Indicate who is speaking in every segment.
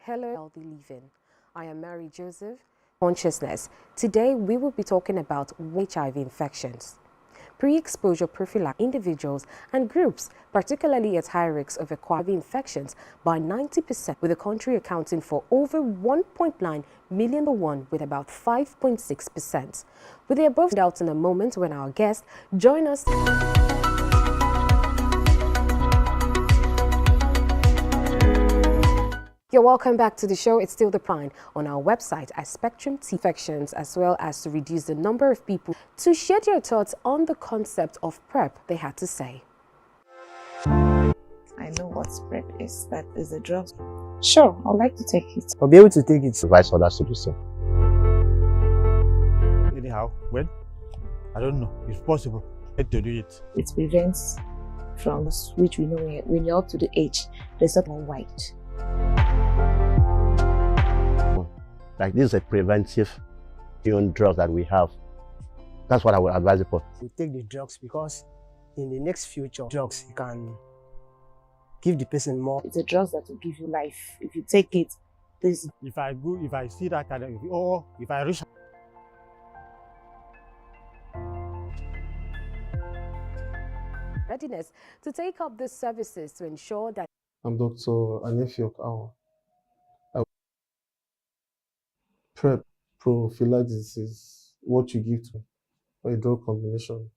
Speaker 1: Hello, healthy living. I am Mary Joseph. Consciousness. Today we will be talking about HIV infections. Pre-exposure prophylaxis individuals and groups, particularly at high risk of acquiring infections by 90%, with the country accounting for over 1.9 million to one with about 5.6%. With the above out in a moment when our guests join us. You're welcome back to the show. It's still the plan on our website at SpectrumTv infections, as well as to reduce the number of people. To share your thoughts on the concept of PrEP, they had to say.
Speaker 2: I know what PrEP is. That is a drug. Sure, I'd like to take it.
Speaker 3: I'll be able to take it.
Speaker 4: Advise others to do so.
Speaker 5: Anyhow, well, I don't know. It's possible to do it.
Speaker 2: It prevents from which we know when you're up to the age, there's not one white.
Speaker 4: Like, this is a preventive drug that we have. That's what I would advise people.
Speaker 3: We take the drugs because in the next future, drugs can give the person more.
Speaker 2: It's a drug that will give you life. If you take it, this.
Speaker 5: If I see that kind of, or if I reach.
Speaker 1: Readiness to take up these services to ensure that.
Speaker 6: I'm Dr. Anefiok Awa. PrEP, prophylaxis, is what you give to a drug combination.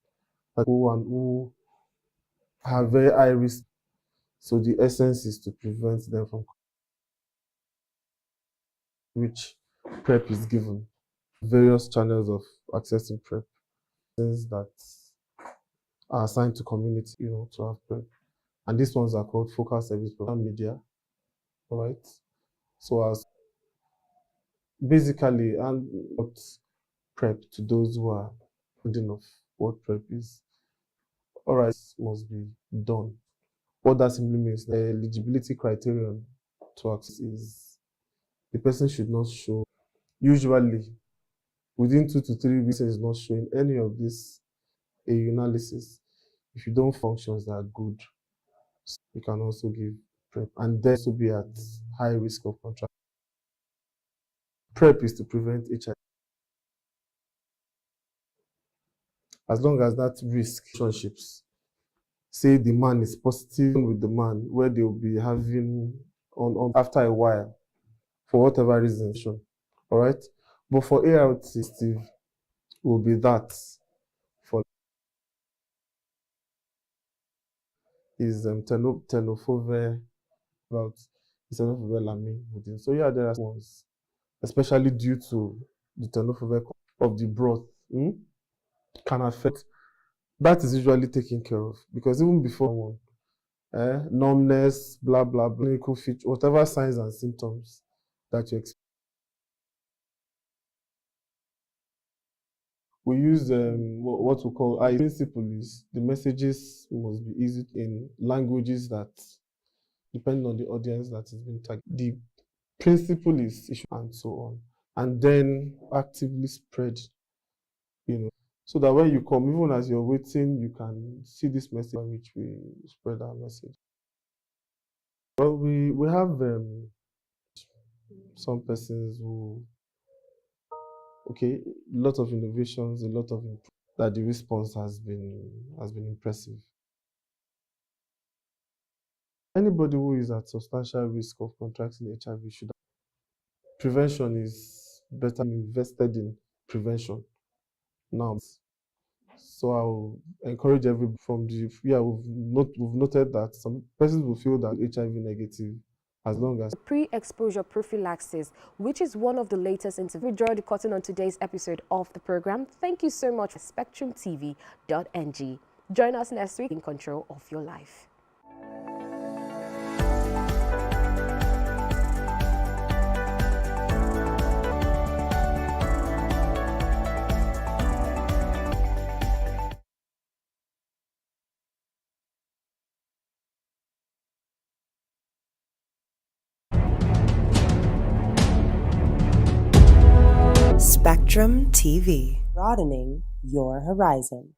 Speaker 6: Who have very high risk. So the essence is to prevent them from which PrEP is given. Various channels of accessing PrEP, things that are assigned to community, to have PrEP. And these ones are called focal service program media. All right. So as basically, and what PrEP to those who are good enough what PrEP is. All right, must be done. What that simply means, the eligibility criterion to access is the person should not show, usually within 2 to 3 weeks, is not showing any of this analysis. If you don't functions that are good, you can also give PrEP, and then to be at high risk of contract. PrEP is to prevent HIV. As long as that risk relationships, say the man is positive with the man, where they will be having on after a while, for whatever reason, all right. But for ART, Steve, will be that for is tenofovir about tenofovir. So yeah, there are ones, especially due to the tenofovir of the broth, can affect. That is usually taken care of, because even before one, numbness, blah blah, clinical feature, whatever signs and symptoms that you expect. We use what we call principle is the messages must be easy in languages that, depending on the audience that is being targeted. The principle is issue and so on, and then actively spread, so that when you come, even as you're waiting, you can see this message by which we spread our message. Well, we have some persons who, a lot of innovations, a lot of that the response has been impressive. Anybody who is at substantial risk of contracting HIV should. Prevention is better invested in prevention now. So I'll encourage everybody from we've noted that some persons will feel that HIV negative as long as
Speaker 1: pre-exposure prophylaxis, which is one of the latest interviews. We draw the curtain on today's episode of the program. Thank you so much for spectrumtv.ng. Join us next week in control of your life.
Speaker 7: Spectrum TV, broadening your horizon.